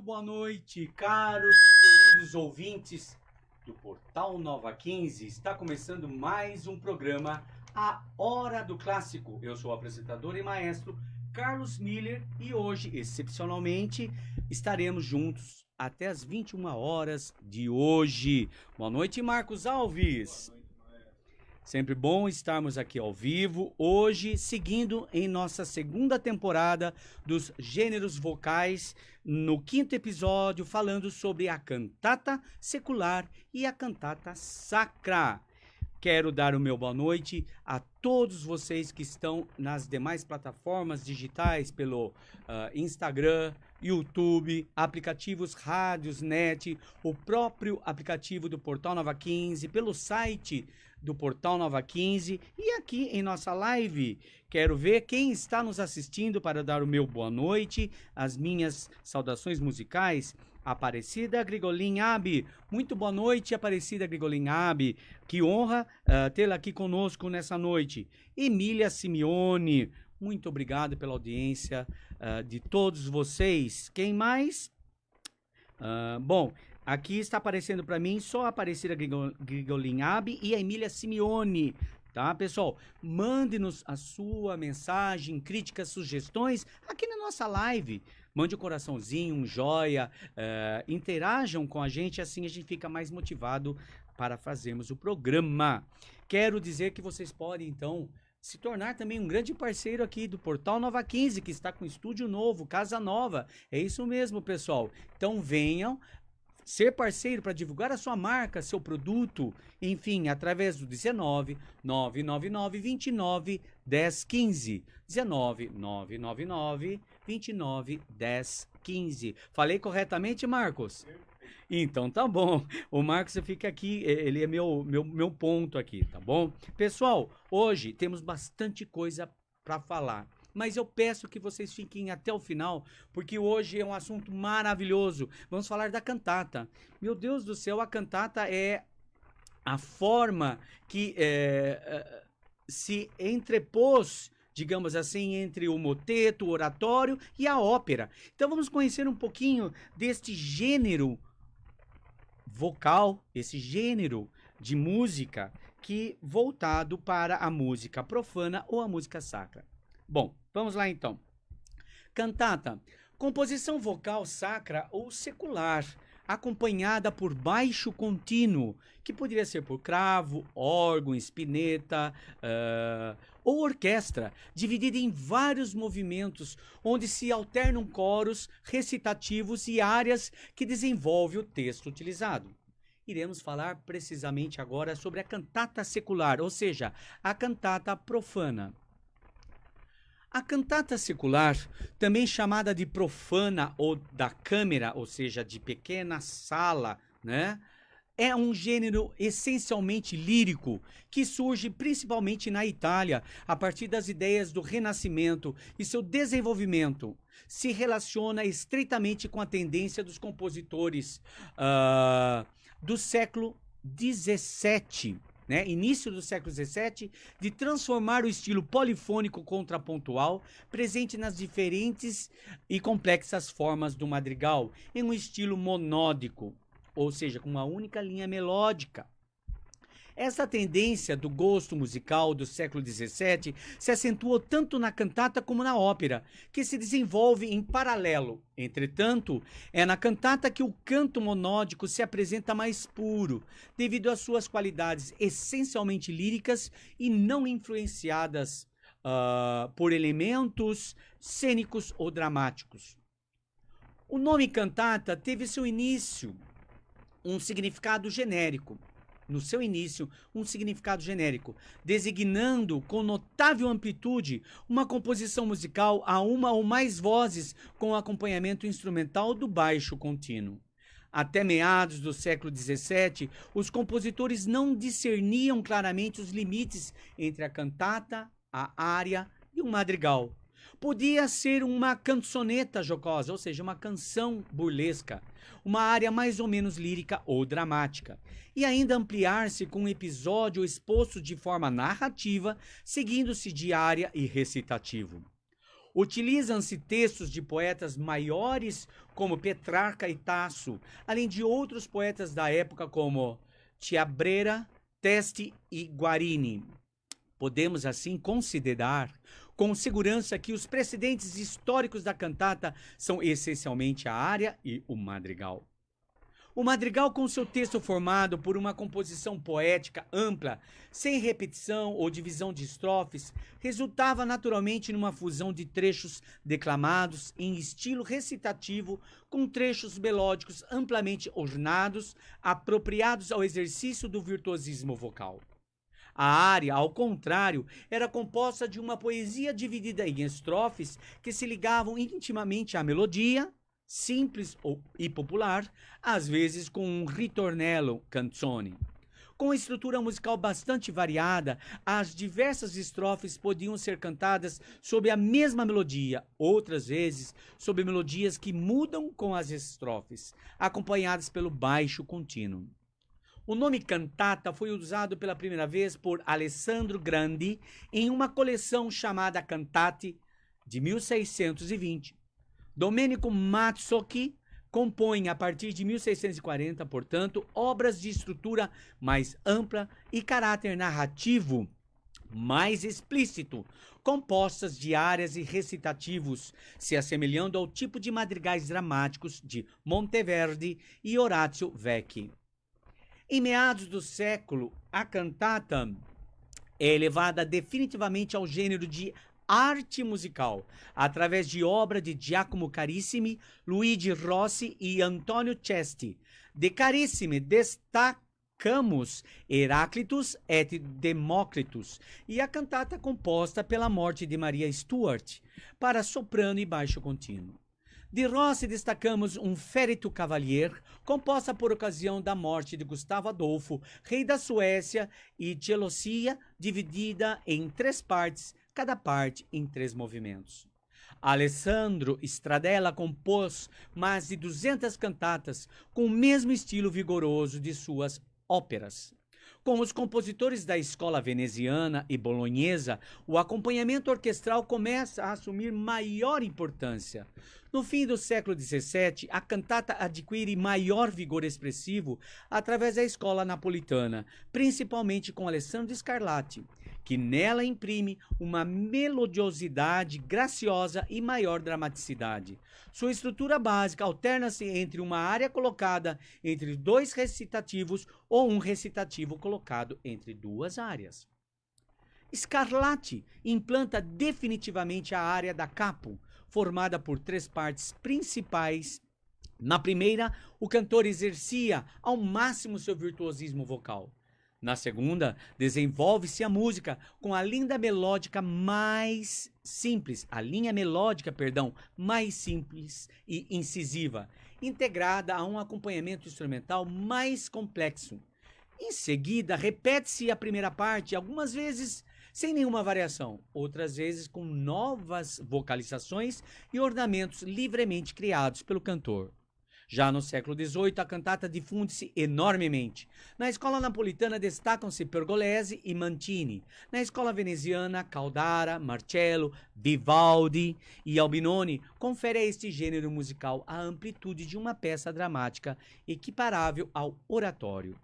Muito boa noite, caros e queridos ouvintes do Portal Nova 15. Está começando mais um programa, A Hora do Clássico. Eu sou o apresentador e maestro Carlos Miller e hoje, excepcionalmente, estaremos juntos até as 21 horas de hoje. Boa noite, Marcos Alves. Sempre bom estarmos aqui ao vivo, hoje seguindo em nossa segunda temporada dos gêneros vocais, no quinto episódio falando sobre a cantata secular e a cantata sacra. Quero dar o meu boa noite a todos vocês que estão nas demais plataformas digitais, pelo Instagram, YouTube, aplicativos rádios, net, o próprio aplicativo do Portal Nova 15, pelo site do Portal Nova 15 e aqui em nossa live. Quero ver quem está nos assistindo para dar o meu boa noite, as minhas saudações musicais. Aparecida Grigolin Abi, muito boa noite, Aparecida Grigolin Abi, que honra tê-la aqui conosco nessa noite. Emília Simeone, muito obrigado pela audiência de todos vocês. Quem mais? Bom, aqui está aparecendo para mim só a Aparecida Grigolin Abi e a Emília Simeone. Tá, pessoal? Mande-nos a sua mensagem, críticas, sugestões aqui na nossa live. Mande um coraçãozinho, um joia, interajam com a gente, assim a gente fica mais motivado para fazermos o programa. Quero dizer que vocês podem, então, se tornar também um grande parceiro aqui do Portal Nova 15, que está com estúdio novo, casa nova. É isso mesmo, pessoal. Então venham ser parceiro para divulgar a sua marca, seu produto, enfim, através do 19 999 29 10 15. 19 999 29 10 15. Falei corretamente, Marcos? Então tá bom. O Marcos fica aqui, ele é meu ponto aqui, tá bom? Pessoal, hoje temos bastante coisa para falar. Mas eu peço que vocês fiquem até o final, porque hoje é um assunto maravilhoso. Vamos falar da cantata. Meu Deus do céu, a cantata é a forma que se entrepôs, digamos assim, entre o moteto, o oratório e a ópera. Então vamos conhecer um pouquinho deste gênero vocal, esse gênero de música que voltado para a música profana ou a música sacra. Bom, vamos lá então. Cantata, composição vocal sacra ou secular, acompanhada por baixo contínuo, que poderia ser por cravo, órgão, espineta ou orquestra, dividida em vários movimentos, onde se alternam coros, recitativos e áreas que desenvolve o texto utilizado. Iremos falar precisamente agora sobre a cantata secular, ou seja, a cantata profana. A cantata secular, também chamada de profana ou da câmara, ou seja, de pequena sala, né? É um gênero essencialmente lírico que surge principalmente na Itália a partir das ideias do Renascimento e seu desenvolvimento se relaciona estreitamente com a tendência dos compositores do século XVII. Né, início do século XVII, de transformar o estilo polifônico contrapontual, presente nas diferentes e complexas formas do madrigal, em um estilo monódico, ou seja, com uma única linha melódica. Essa tendência do gosto musical do século XVII se acentuou tanto na cantata como na ópera, que se desenvolve em paralelo. Entretanto, é na cantata que o canto monódico se apresenta mais puro, devido às suas qualidades essencialmente líricas e não influenciadas por elementos cênicos ou dramáticos. O nome cantata teve seu início um significado genérico. No seu início, um significado genérico, designando com notável amplitude uma composição musical a uma ou mais vozes com acompanhamento instrumental do baixo contínuo. Até meados do século XVII, os compositores não discerniam claramente os limites entre a cantata, a ária e o madrigal. Podia ser uma canzoneta jocosa, ou seja, uma canção burlesca, uma área mais ou menos lírica ou dramática, e ainda ampliar-se com um episódio exposto de forma narrativa, seguindo-se de área e recitativo. Utilizam-se textos de poetas maiores como Petrarca e Tasso, além de outros poetas da época como Chiabrera, Testi e Guarini. Podemos assim considerar com segurança que os precedentes históricos da cantata são essencialmente a área e o madrigal. O madrigal, com seu texto formado por uma composição poética ampla, sem repetição ou divisão de estrofes, resultava naturalmente numa fusão de trechos declamados em estilo recitativo com trechos melódicos amplamente ornados, apropriados ao exercício do virtuosismo vocal. A área, ao contrário, era composta de uma poesia dividida em estrofes que se ligavam intimamente à melodia, simples e popular, às vezes com um ritornello canzone. Com estrutura musical bastante variada, as diversas estrofes podiam ser cantadas sob a mesma melodia, outras vezes sob melodias que mudam com as estrofes, acompanhadas pelo baixo contínuo. O nome cantata foi usado pela primeira vez por Alessandro Grandi em uma coleção chamada Cantate, de 1620. Domenico Mazzocchi compõe, a partir de 1640, portanto, obras de estrutura mais ampla e caráter narrativo mais explícito, compostas de áreas e recitativos, se assemelhando ao tipo de madrigais dramáticos de Monteverdi e Orazio Vecchi. Em meados do século, a cantata é elevada definitivamente ao gênero de arte musical, através de obra de Giacomo Carissimi, Luigi Rossi e Antonio Cesti. De Carissimi destacamos Heráclitus et Demócritus e a cantata composta pela morte de Maria Stuart, para soprano e baixo contínuo. De Rossi destacamos um Ferito Cavalier, composta por ocasião da morte de Gustavo Adolfo, rei da Suécia, e Celossia, dividida em 3 partes, cada parte em 3 movimentos. Alessandro Stradella compôs mais de 200 cantatas com o mesmo estilo vigoroso de suas óperas. Com os compositores da escola veneziana e bolonhesa, o acompanhamento orquestral começa a assumir maior importância. No fim do século XVII, a cantata adquire maior vigor expressivo através da escola napolitana, principalmente com Alessandro Scarlatti, que nela imprime uma melodiosidade graciosa e maior dramaticidade. Sua estrutura básica alterna-se entre uma área colocada entre 2 recitativos ou um recitativo colocado entre 2 áreas. Scarlatti implanta definitivamente a área da capo, formada por 3 partes principais. Na primeira, o cantor exercia ao máximo seu virtuosismo vocal. Na segunda, desenvolve-se a música com a linha melódica mais simples e incisiva, integrada a um acompanhamento instrumental mais complexo. Em seguida, repete-se a primeira parte, algumas vezes sem nenhuma variação, outras vezes com novas vocalizações e ornamentos livremente criados pelo cantor. Já no século XVIII, a cantata difunde-se enormemente. Na escola napolitana destacam-se Pergolesi e Mantini. Na escola veneziana, Caldara, Marcello, Vivaldi e Albinoni confere a este gênero musical a amplitude de uma peça dramática equiparável ao oratório.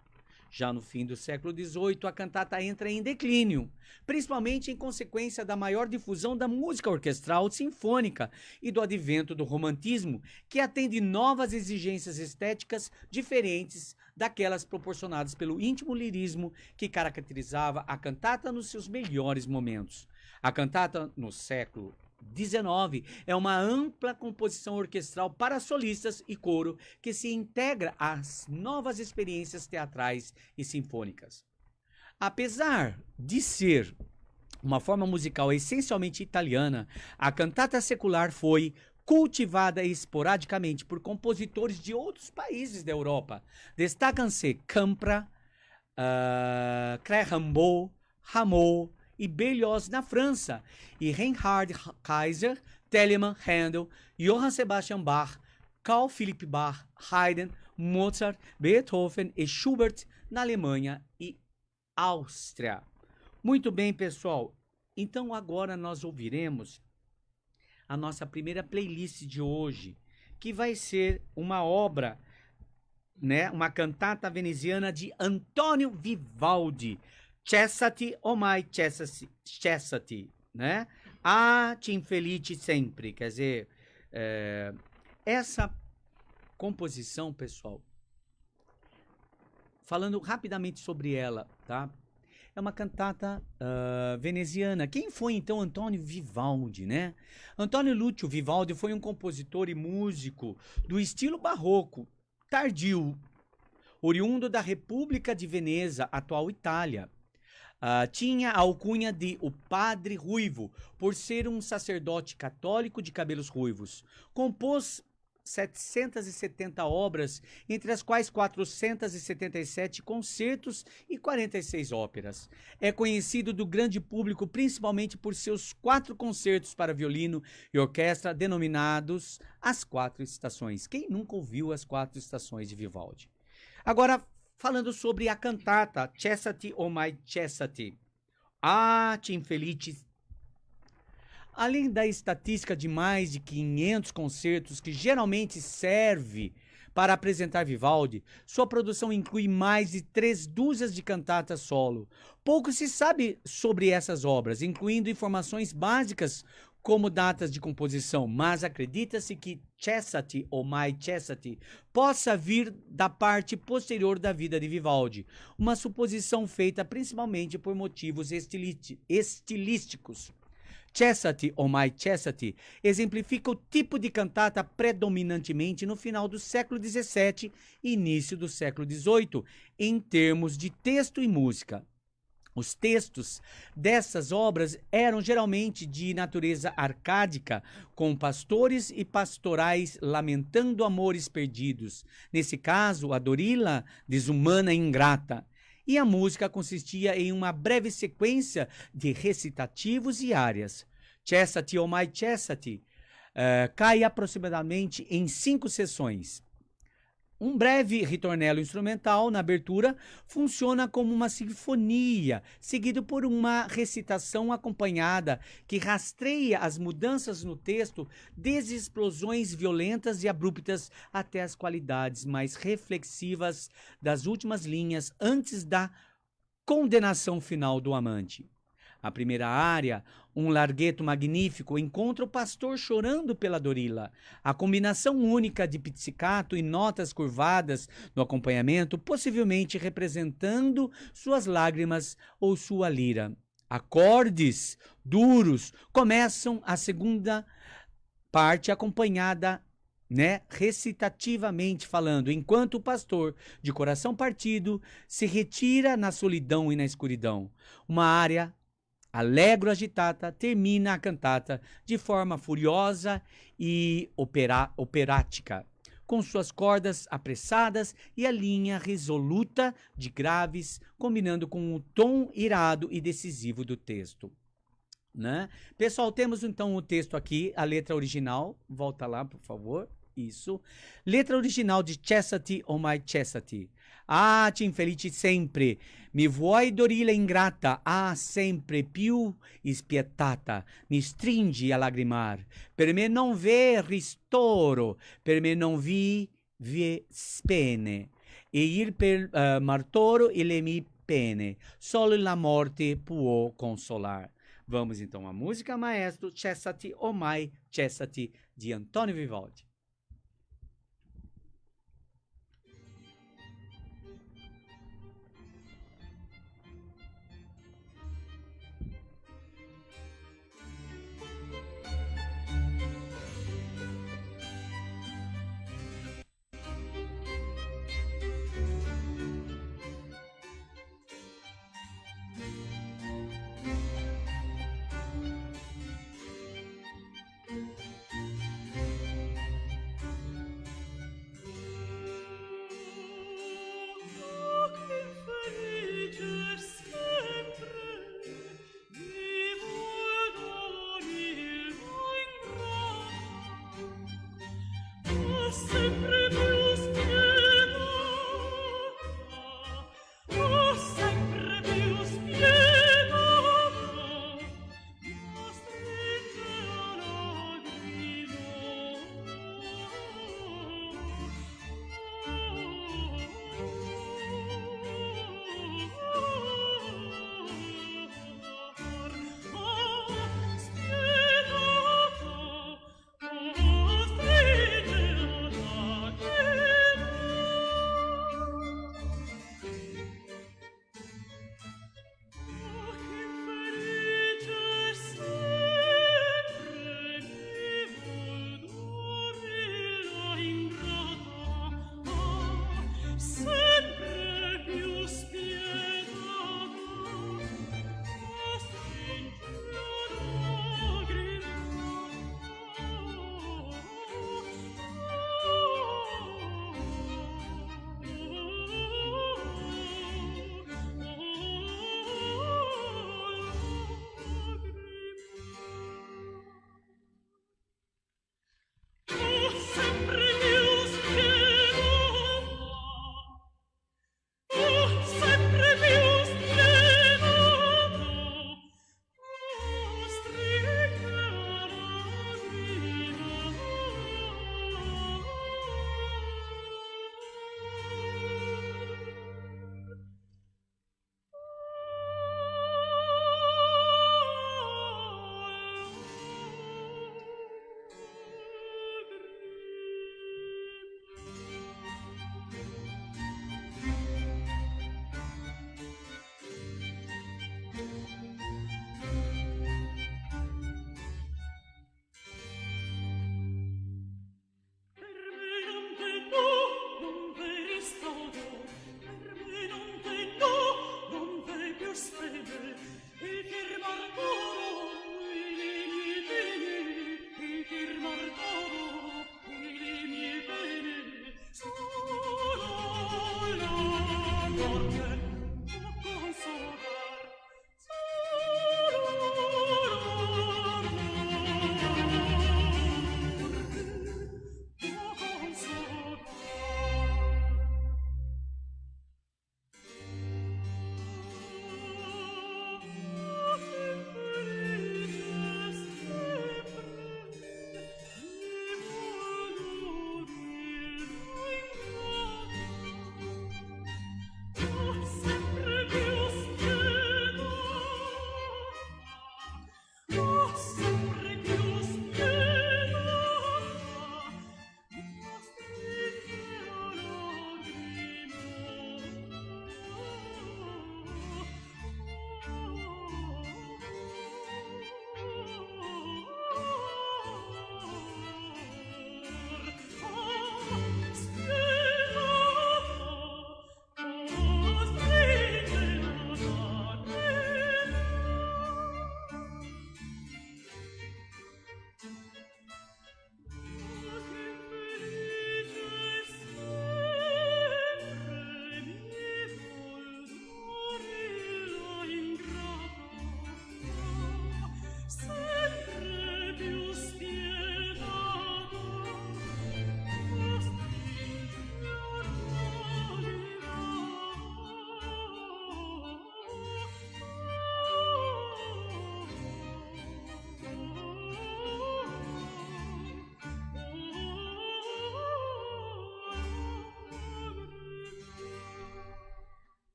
Já no fim do século XVIII, a cantata entra em declínio, principalmente em consequência da maior difusão da música orquestral sinfônica e do advento do romantismo, que atende novas exigências estéticas diferentes daquelas proporcionadas pelo íntimo lirismo que caracterizava a cantata nos seus melhores momentos. A cantata no século XIX é uma ampla composição orquestral para solistas e coro que se integra às novas experiências teatrais e sinfônicas. Apesar de ser uma forma musical essencialmente italiana, a cantata secular foi cultivada esporadicamente por compositores de outros países da Europa. Destacam-se Campra, Clérambault, Rameau e Berlioz na França, e Reinhard Kaiser, Telemann, Handel, Johann Sebastian Bach, Carl Philipp Bach, Haydn, Mozart, Beethoven e Schubert na Alemanha e Áustria. Muito bem, pessoal. Então agora nós ouviremos a nossa primeira playlist de hoje, que vai ser uma obra, né, uma cantata veneziana de Antônio Vivaldi, Cessati o mai cessati, né? Ah, ti infelice sempre, quer dizer, essa composição, pessoal, falando rapidamente sobre ela, tá? É uma cantata veneziana. Quem foi então Antônio Vivaldi, né? Antônio Lúcio Vivaldi foi um compositor e músico do estilo barroco tardio, oriundo da República de Veneza, atual Itália. Tinha a alcunha de o Padre Ruivo, por ser um sacerdote católico de cabelos ruivos. Compôs 770 obras, entre as quais 477 concertos e 46 óperas. É conhecido do grande público principalmente por seus 4 concertos para violino e orquestra, denominados As 4 Estações. Quem nunca ouviu As 4 Estações de Vivaldi? Agora, falando sobre a cantata Cessati o mai cessati. Ah, ti infelice. Além da estatística de mais de 500 concertos que geralmente serve para apresentar Vivaldi, sua produção inclui mais de 3 dúzias de cantatas solo. Pouco se sabe sobre essas obras, incluindo informações básicas como datas de composição, mas acredita-se que Cessati ou mai cessati possa vir da parte posterior da vida de Vivaldi, uma suposição feita principalmente por motivos estilísticos. Cessati ou mai cessati exemplifica o tipo de cantata predominantemente no final do século XVII e início do século XVIII, em termos de texto e música. Os textos dessas obras eram geralmente de natureza arcádica, com pastores e pastorais lamentando amores perdidos. Nesse caso, a Dorila, desumana e ingrata. E a música consistia em uma breve sequência de recitativos e áreas. Cessati ou mai cessati cai aproximadamente em 5 sessões. Um breve ritornelo instrumental na abertura funciona como uma sinfonia, seguido por uma recitação acompanhada que rastreia as mudanças no texto, desde explosões violentas e abruptas até as qualidades mais reflexivas das últimas linhas antes da condenação final do amante. A primeira área, um largheto magnífico, encontra o pastor chorando pela Dorila. A combinação única de pizzicato e notas curvadas no acompanhamento, possivelmente representando suas lágrimas ou sua lira. Acordes duros começam a segunda parte acompanhada, né, recitativamente falando, enquanto o pastor, de coração partido, se retira na solidão e na escuridão. Uma área allegro agitata termina a cantata de forma furiosa e operática, com suas cordas apressadas e a linha resoluta de graves, combinando com o tom irado e decisivo do texto. Né? Pessoal, temos então o texto aqui, a letra original. Volta lá, por favor. Isso. Letra original de Cessati o mai cessati. Ah, ti infelice sempre, mi vuoi Dorila ingrata, ah, sempre più spietata, mi stringi a lagrimar, per me non v'è ristoro, per me non vi spene, e ir per martoro e le mie pene, solo la morte può consolar. Vamos então à música, maestro, Cessati o mai cessati, de Antônio Vivaldi.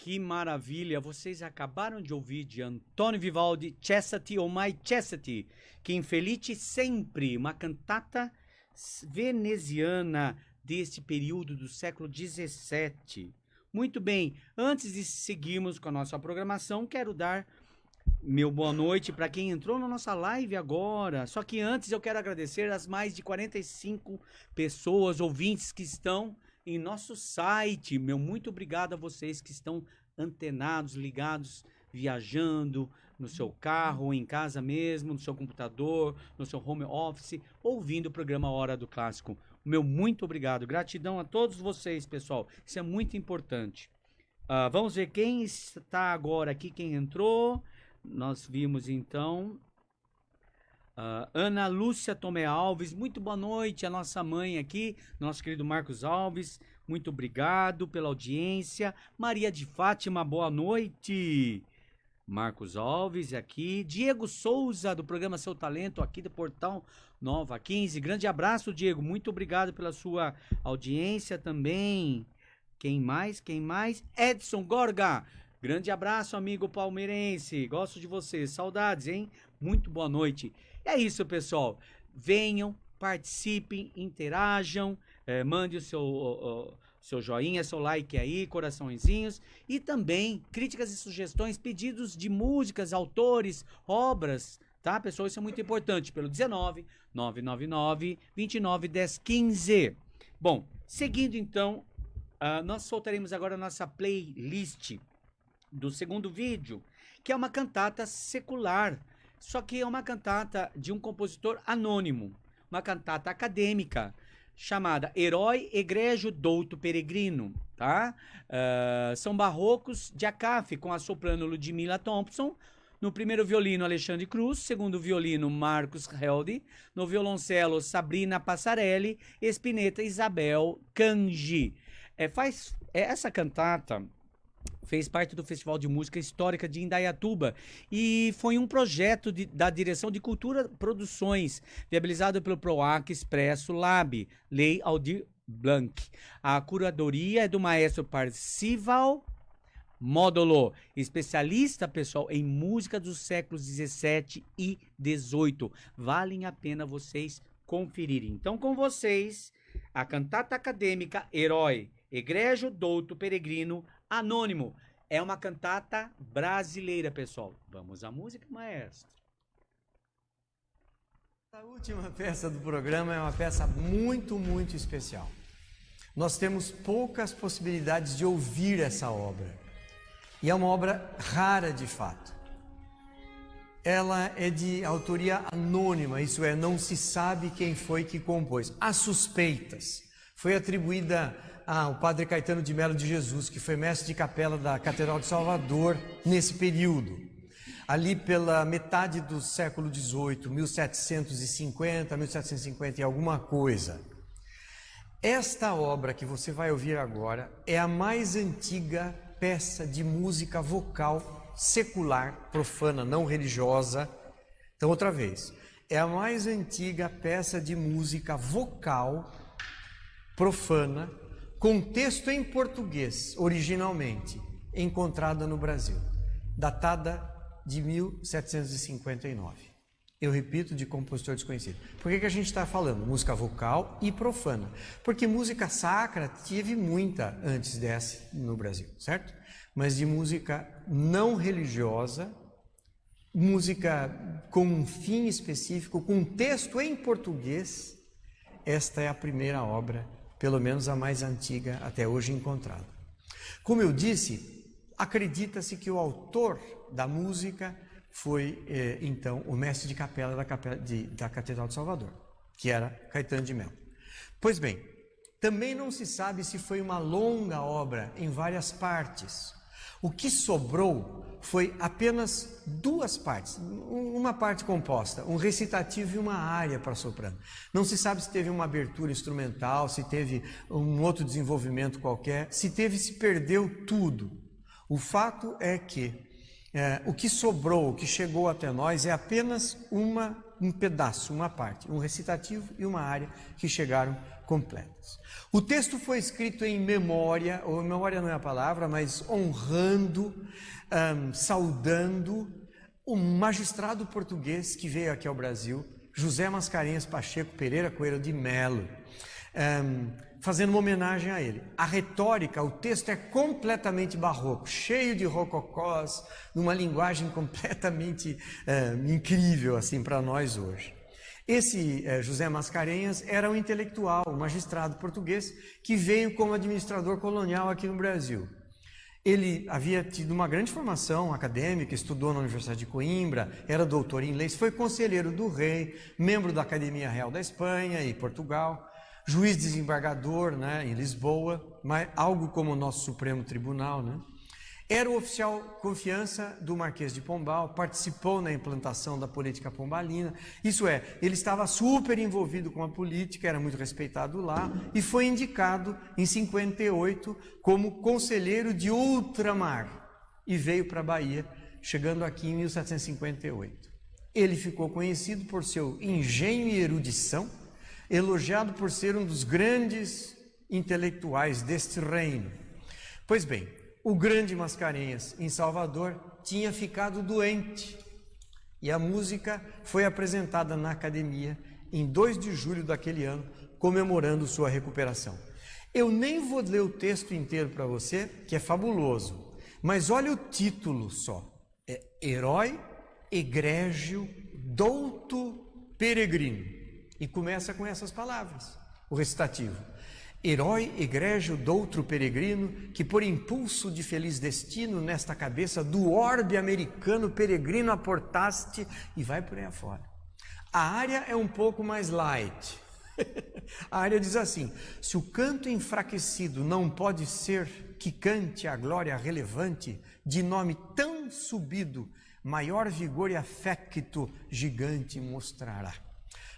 Que maravilha! Vocês acabaram de ouvir de Antônio Vivaldi, Chastity ou My Chastity, que infelice sempre, uma cantata veneziana desse período do século XVII. Muito bem, antes de seguirmos com a nossa programação, quero dar meu boa noite para quem entrou na nossa live agora. Só que antes eu quero agradecer as mais de 45 pessoas, ouvintes que estão em nosso site. Meu muito obrigado a vocês que estão antenados, ligados, viajando no seu carro, em casa mesmo, no seu computador, no seu home office, ouvindo o programa Hora do Clássico. Meu muito obrigado. Gratidão a todos vocês, pessoal. Isso é muito importante. Vamos ver quem está agora aqui, quem entrou. Nós vimos então Ana Lúcia Tomé Alves, muito boa noite, a nossa mãe aqui, nosso querido Marcos Alves, muito obrigado pela audiência. Maria de Fátima, boa noite. Marcos Alves aqui, Diego Souza do programa Seu Talento aqui do Portal Nova 15, grande abraço, Diego, muito obrigado pela sua audiência também. Quem mais? Edson Gorga, grande abraço, amigo palmeirense, gosto de você, saudades, hein? Muito boa noite. É isso, pessoal, venham, participem, interajam, mande o seu joinha, seu like aí, coraçõezinhos, e também críticas e sugestões, pedidos de músicas, autores, obras, tá, pessoal? Isso é muito importante, pelo 19 999 29 10 15. Bom, seguindo então, nós soltaremos agora a nossa playlist do segundo vídeo, que é uma cantata secular, só que é uma cantata de um compositor anônimo, uma cantata acadêmica, chamada Herói Egrégio Douto Peregrino, tá? São barrocos de Acaf, com a soprano Ludmila Thompson, no primeiro violino Alexandre Cruz, segundo violino Marcos Helde, no violoncelo Sabrina Passarelli, espineta Isabel Cangi. Essa cantata fez parte do Festival de Música Histórica de Indaiatuba e foi um projeto da Direção de Cultura Produções, viabilizado pelo PROAC Expresso Lab, Lei Aldir Blanc. A curadoria é do maestro Parcival Módulo, especialista, pessoal, em música dos séculos 17 e 18. Valem a pena vocês conferirem. Então, com vocês, a cantata acadêmica Herói Egrégio Douto Peregrino Anônimo. É uma cantata brasileira, pessoal. Vamos à música, maestro. A última peça do programa é uma peça muito, muito especial. Nós temos poucas possibilidades de ouvir essa obra. E é uma obra rara de fato. Ela é de autoria anônima, isso é, não se sabe quem foi que compôs. Há suspeitas. Foi atribuída ao padre Caetano de Melo de Jesus, que foi mestre de capela da Catedral de Salvador nesse período. Ali pela metade do século XVIII, 1750 e alguma coisa. Esta obra que você vai ouvir agora é a mais antiga peça de música vocal secular, profana, não religiosa. Então, outra vez, é a mais antiga peça de música vocal profana, com texto em português, originalmente, encontrada no Brasil, datada de 1759. Eu repito, de compositor desconhecido. Por que a gente está falando? Música vocal e profana. Porque música sacra tive muita antes dessa no Brasil, certo? Mas de música não religiosa, música com um fim específico, com texto em português, esta é a primeira obra, pelo menos a mais antiga até hoje encontrada. Como eu disse, acredita-se que o autor da música foi, então, o mestre de capela da Catedral de Salvador, que era Caetano de Melo. Pois bem, também não se sabe se foi uma longa obra em várias partes. O que sobrou foi apenas duas partes, uma parte composta, um recitativo e uma área para soprano. Não se sabe se teve uma abertura instrumental, se teve um outro desenvolvimento qualquer, se teve, se perdeu tudo. O fato é que o que sobrou, o que chegou até nós é apenas um pedaço, uma parte, um recitativo e uma área que chegaram completas. O texto foi escrito em memória, ou memória não é a palavra, mas honrando, saudando o magistrado português que veio aqui ao Brasil, José Mascarenhas Pacheco Pereira Coelho de Melo, fazendo uma homenagem a ele. A retórica, o texto é completamente barroco, cheio de rococós, numa linguagem completamente incrível assim para nós hoje. Esse José Mascarenhas era um intelectual, um magistrado português que veio como administrador colonial aqui no Brasil. Ele havia tido uma grande formação acadêmica, estudou na Universidade de Coimbra, era doutor em leis, foi conselheiro do rei, membro da Academia Real da Espanha e Portugal, juiz desembargador, né, em Lisboa, mas algo como o nosso Supremo Tribunal, né? Era o oficial confiança do Marquês de Pombal, participou na implantação da política pombalina, isso é, ele estava super envolvido com a política, era muito respeitado lá e foi indicado em 58 como conselheiro de ultramar e veio para a Bahia, chegando aqui em 1758. Ele ficou conhecido por seu engenho e erudição, elogiado por ser um dos grandes intelectuais deste reino. Pois bem, o grande Mascarenhas, em Salvador, tinha ficado doente e a música foi apresentada na academia em 2 de julho daquele ano, comemorando sua recuperação. Eu nem vou ler o texto inteiro para você, que é fabuloso, mas olha o título só, é Herói Egrégio Douto Peregrino, e começa com essas palavras, o recitativo. Herói egrégio doutro peregrino, que por impulso de feliz destino, nesta cabeça do orbe americano peregrino aportaste, e vai por aí afora. A área é um pouco mais light. A área diz assim: se o canto enfraquecido não pode ser que cante a glória relevante de nome tão subido, maior vigor e afecto gigante mostrará.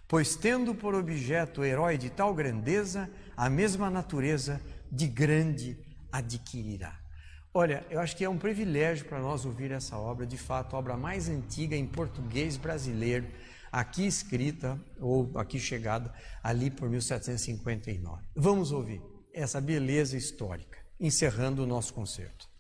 Pois tendo por objeto o herói de tal grandeza, a mesma natureza de grande adquirirá. Olha, eu acho que é um privilégio para nós ouvir essa obra, de fato, a obra mais antiga em português brasileiro, aqui escrita, ou aqui chegada, ali por 1759. Vamos ouvir essa beleza histórica, encerrando o nosso concerto.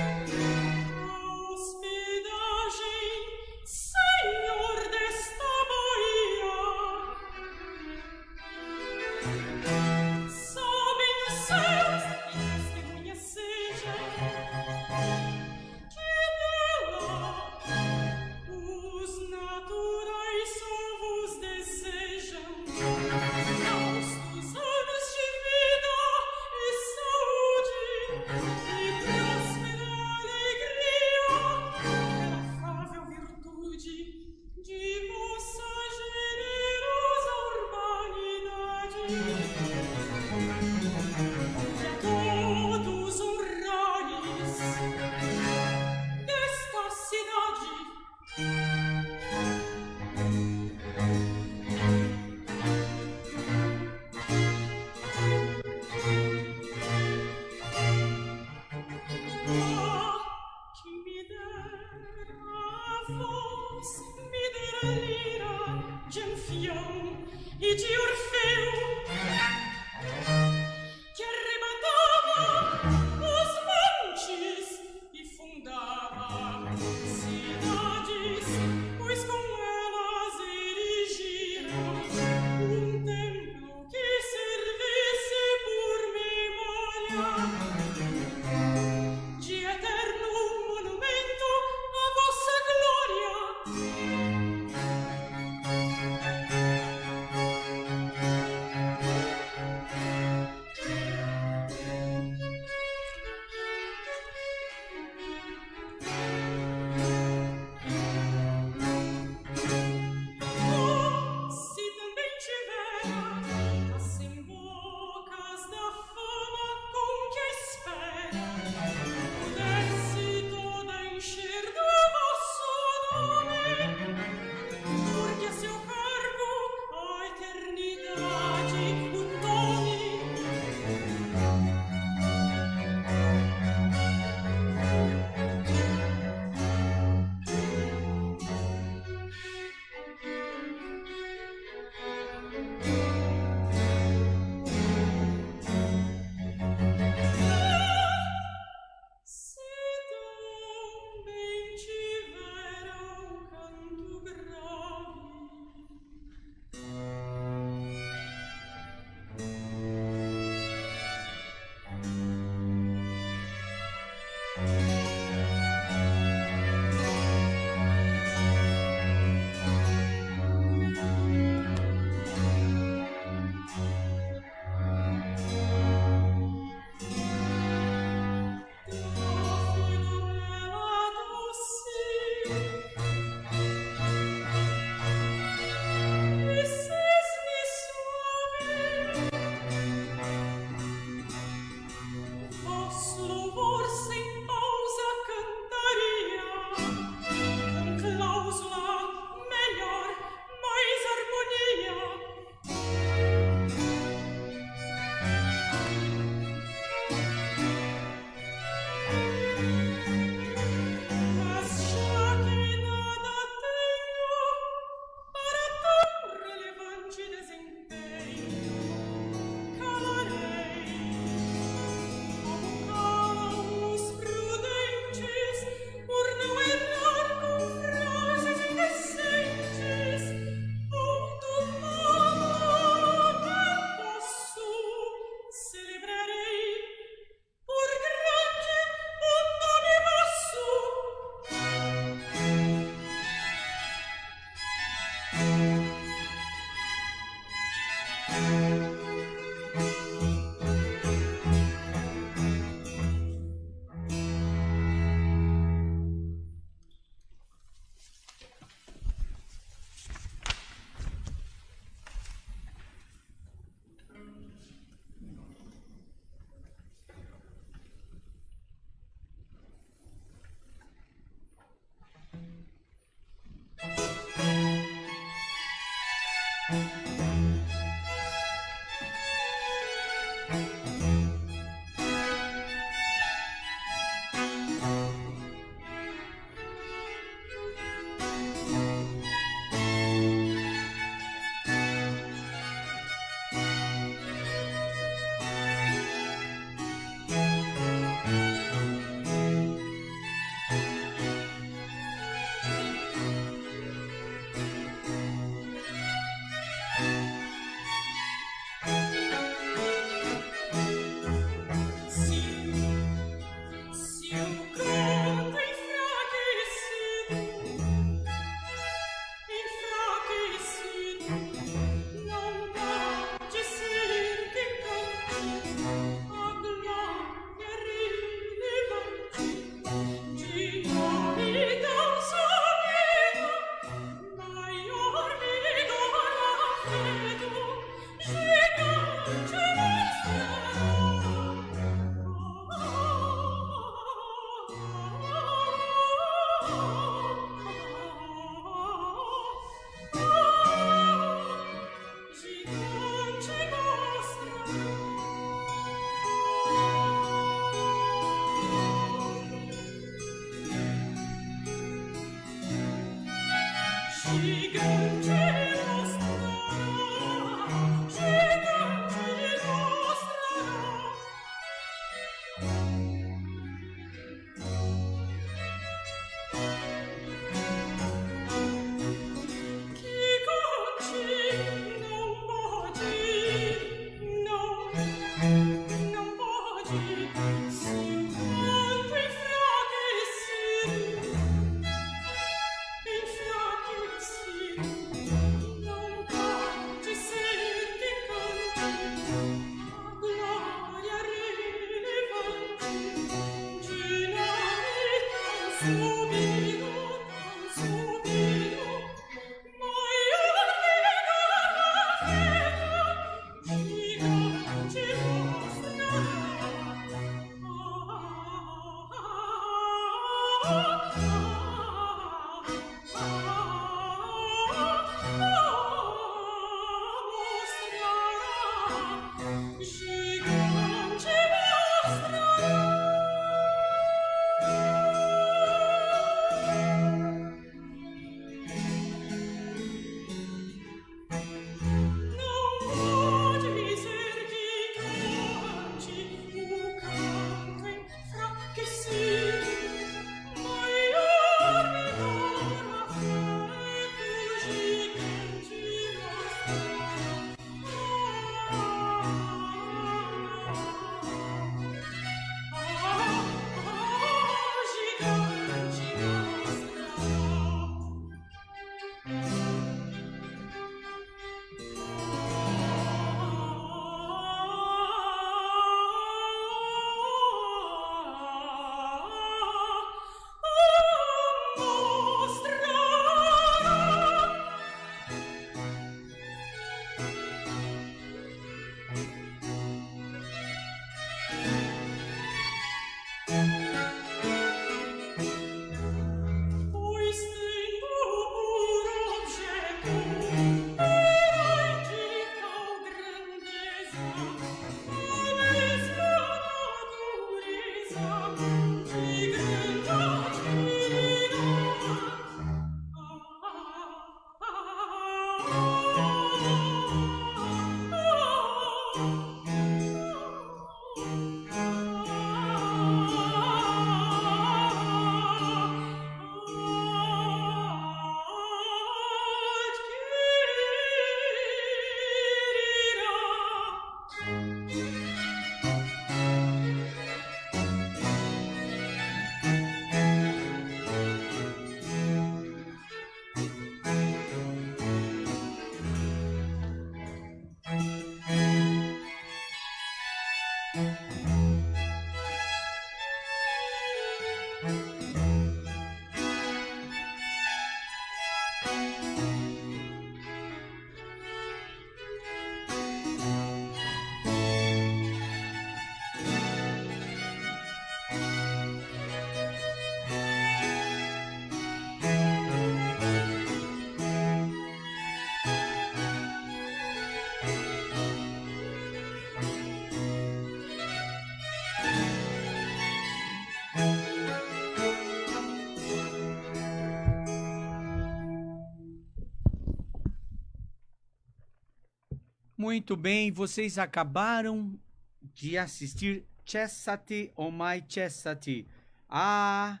Muito bem, vocês acabaram de assistir Cessati o mai cessati. Ah,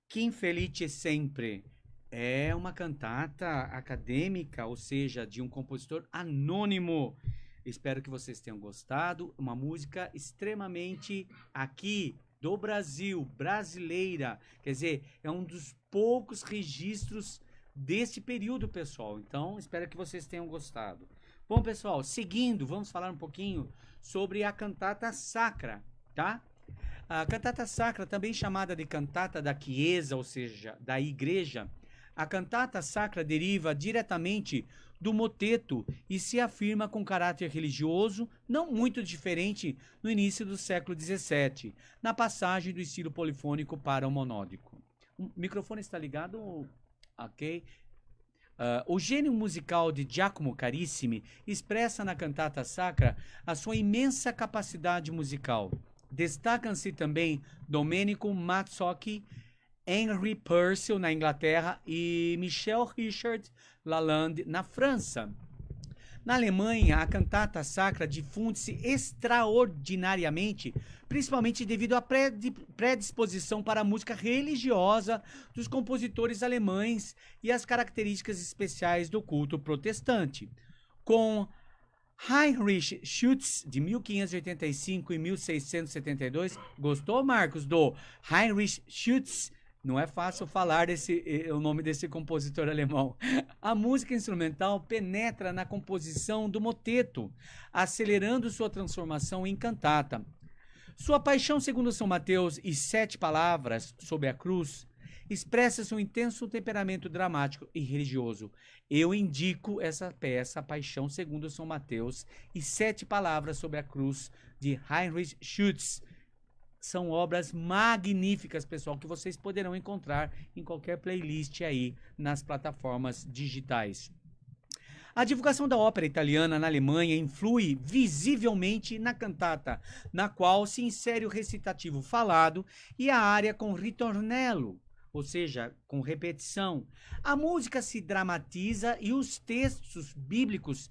que infelice sempre. É uma cantata acadêmica, ou seja, de um compositor anônimo. Espero que vocês tenham gostado. Uma música extremamente aqui do Brasil, brasileira. Quer dizer, é um dos poucos registros desse período, pessoal. Então, espero que vocês tenham gostado. Bom, pessoal, seguindo, vamos falar um pouquinho sobre a cantata sacra, tá? A cantata sacra, também chamada de cantata da Chiesa, ou seja, da igreja, a cantata sacra deriva diretamente do moteto e se afirma com caráter religioso, não muito diferente no início do século XVII, na passagem do estilo polifônico para o monódico. O microfone está ligado? Ok. O gênio musical de Giacomo Carissimi expressa na cantata sacra a sua imensa capacidade musical. Destacam-se também Domenico Mazzocchi, Henry Purcell na Inglaterra e Michel Richard Lalande na França. Na Alemanha, a cantata sacra difunde-se extraordinariamente, principalmente devido à predisposição para a música religiosa dos compositores alemães e às características especiais do culto protestante. Com Heinrich Schütz, de 1585 e 1672, gostou, Marcos, do Heinrich Schütz? Não é fácil falar o nome desse compositor alemão. A música instrumental penetra na composição do moteto, acelerando sua transformação em cantata. Sua Paixão segundo São Mateus e 7 palavras sob a cruz expressa-se um intenso temperamento dramático e religioso. Eu indico essa peça, Paixão segundo São Mateus, e 7 Palavras sobre a Cruz, de Heinrich Schütz. São obras magníficas, pessoal, que vocês poderão encontrar em qualquer playlist aí nas plataformas digitais. A divulgação da ópera italiana na Alemanha influi visivelmente na cantata, na qual se insere o recitativo falado e a área com ritornello, ou seja, com repetição. A música se dramatiza e os textos bíblicos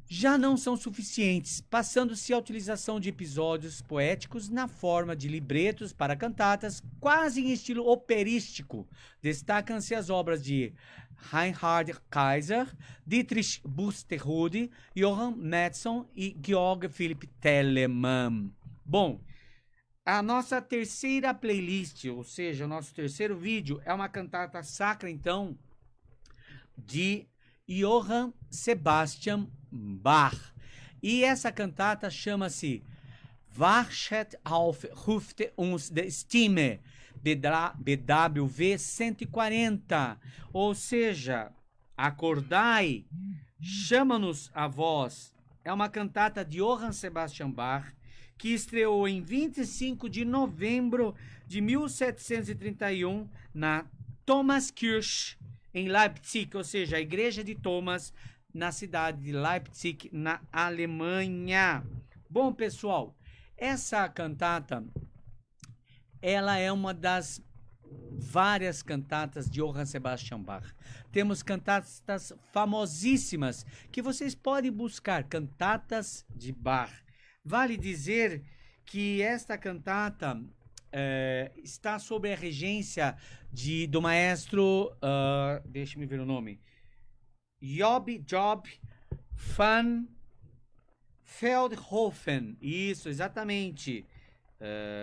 já não são suficientes, passando-se a utilização de episódios poéticos na forma de libretos para cantatas, quase em estilo operístico. Destacam-se as obras de Reinhard Kaiser, Dietrich Buxtehude, Johann Matson e Georg Philipp Telemann. Bom, a nossa terceira playlist, ou seja, o nosso terceiro vídeo, é uma cantata sacra, então, de Johann Sebastian Bach. E essa cantata chama-se Wachet auf, ruft uns de Stimme, BWV 140, ou seja, acordai, chama-nos a voz. É uma cantata de Johann Sebastian Bach, que estreou em 25 de novembro de 1731 na Thomaskirche, em Leipzig, ou seja, a igreja de Thomas, na cidade de Leipzig, na Alemanha. Bom, pessoal, essa cantata, ela é uma das várias cantatas de Johann Sebastian Bach. Temos cantatas famosíssimas que vocês podem buscar, cantatas de Bach. Vale dizer que esta cantata está sob a regência do maestro, deixa-me ver o nome, Job van Veldhoven. Isso, exatamente.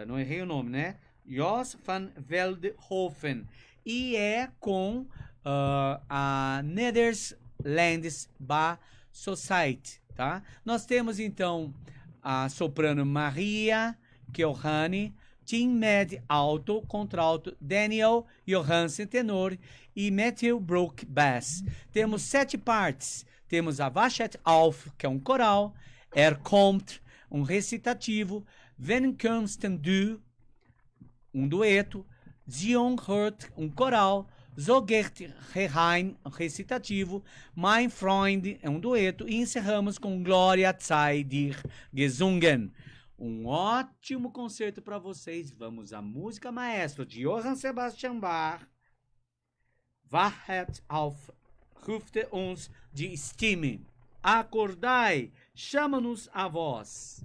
Não errei o nome, né? Jos van Veldhoven. E é com a Netherlands Bar Society, tá? Nós temos, então, a soprano Maria Keohane, Tim Med alto, contralto Daniel Johansen tenor e Matthew Brook bass. Temos 7 partes. Temos a Wachet auf, que é um coral, Kommt, um recitativo, Wenn kommst du, um dueto, Zion hört, um coral, So geht herein, um recitativo, Mein Freund, é um dueto, e encerramos com Gloria sei dir gesungen. Um ótimo concerto para vocês. Vamos à música maestro de Johann Sebastian Bach, Wachet auf, ruft uns die Stimme. Acordai, chama-nos a voz.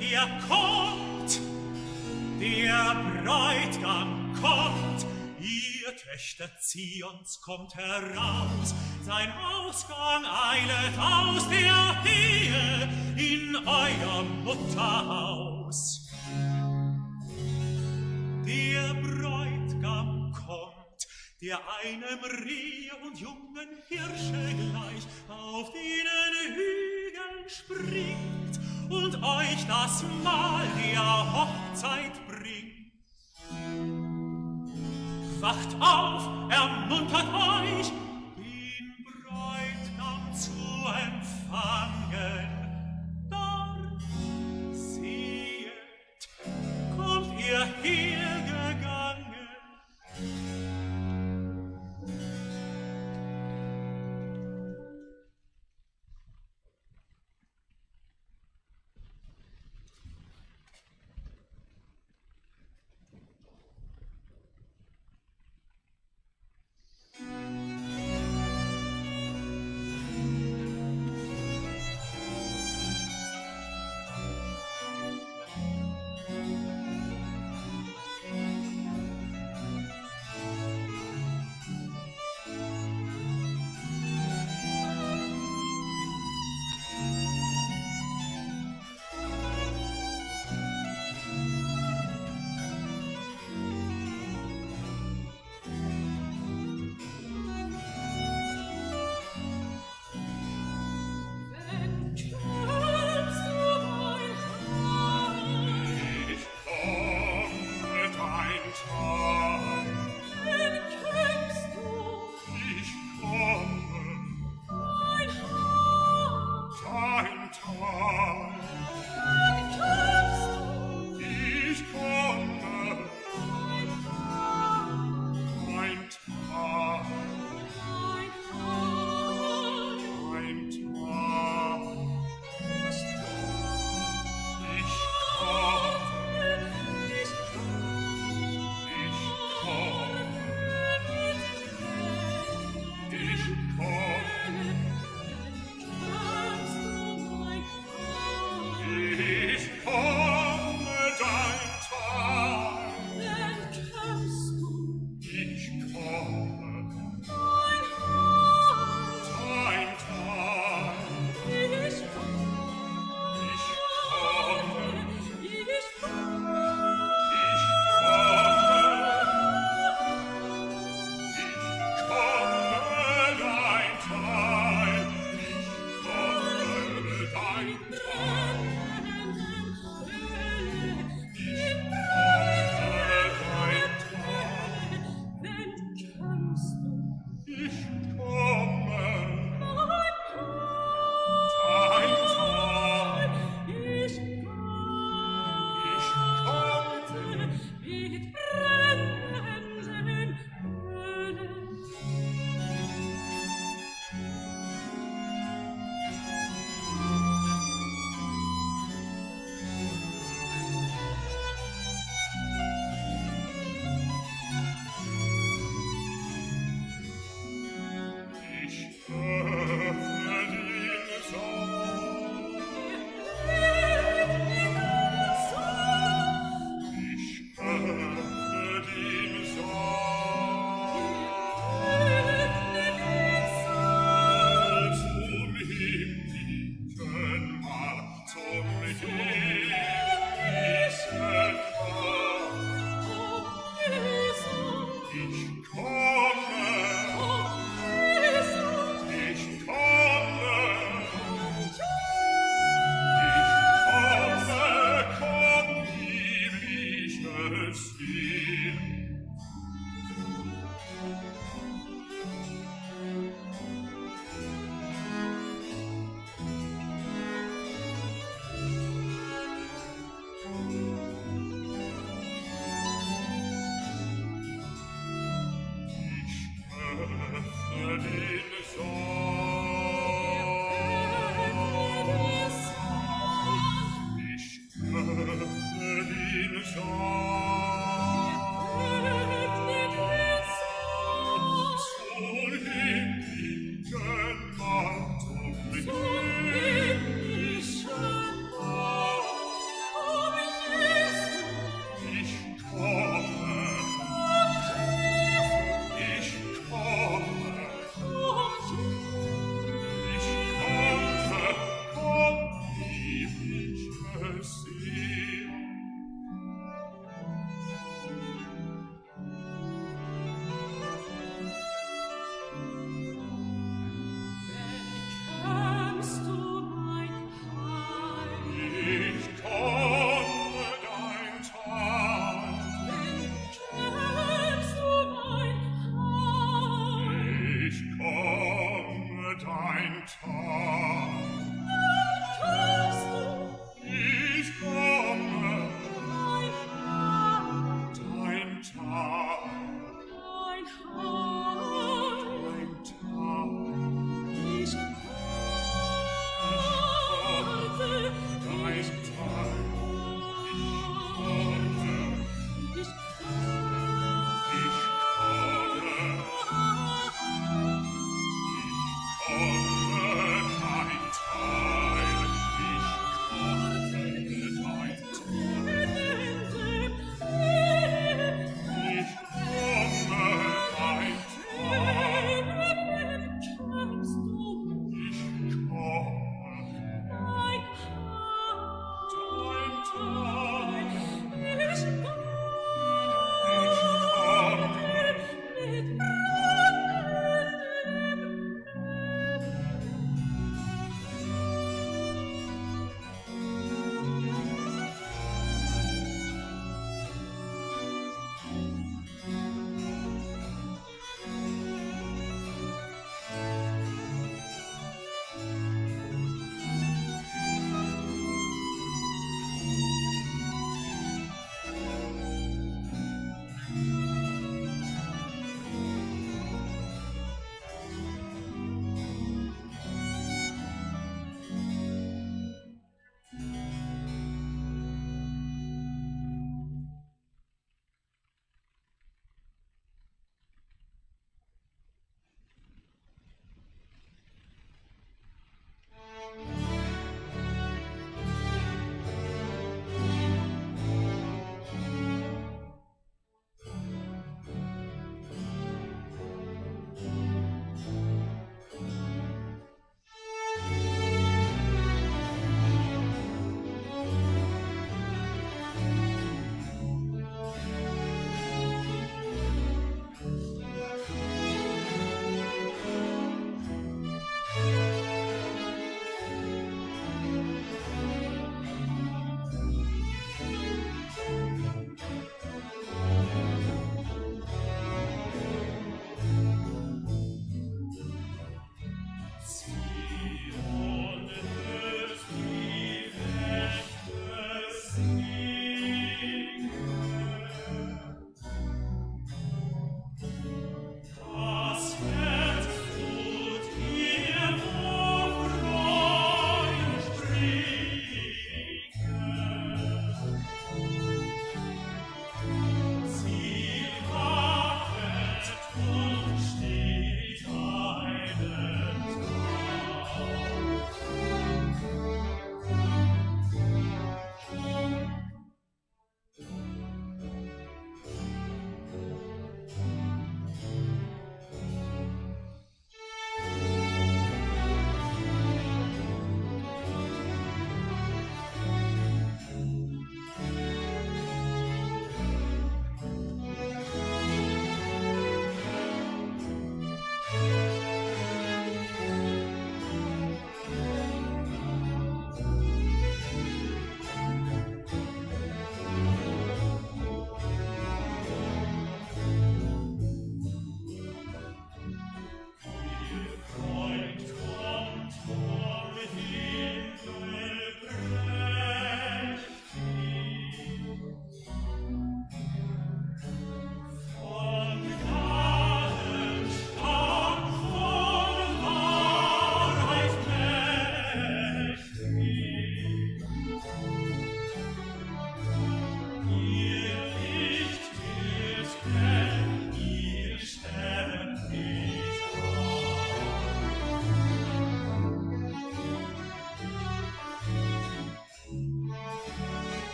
er kommt, der Bräutigam kommt, ihr Töchter Zions kommt heraus, sein Ausgang eilet aus der Ehe in euer Mutterhaus. Der Bräutigam kommt, der einem Rehe und jungen Hirsche gleich auf den Hügeln springt und euch das Mahl der Hochzeit bringt. Wacht auf, ermuntert euch, den Bräutigam zu empfangen. Dort, sehet, kommt ihr hergegangen.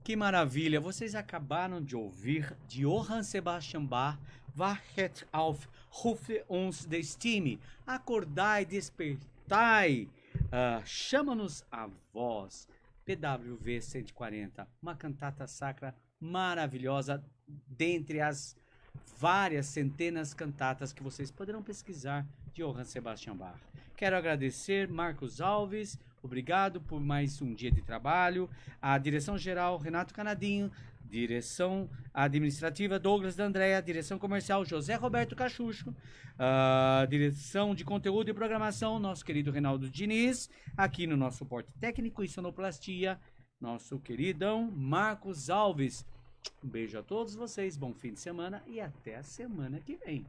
Que maravilha! Vocês acabaram de ouvir de Johann Sebastian Bach, Wachet auf, rufe uns de Stimme, acordai, despertai, chama-nos a voz, PWV 140, uma cantata sacra maravilhosa, dentre as várias centenas cantatas que vocês poderão pesquisar Johann Sebastian Bach. Quero agradecer Marcos Alves, obrigado por mais um dia de trabalho. A direção-geral Renato Canadinho, direção administrativa Douglas D'Andrea, direção comercial José Roberto Cachucho, direção de conteúdo e programação nosso querido Reinaldo Diniz, aqui no nosso suporte técnico e sonoplastia, nosso queridão Marcos Alves. Um beijo a todos vocês, bom fim de semana e até a semana que vem.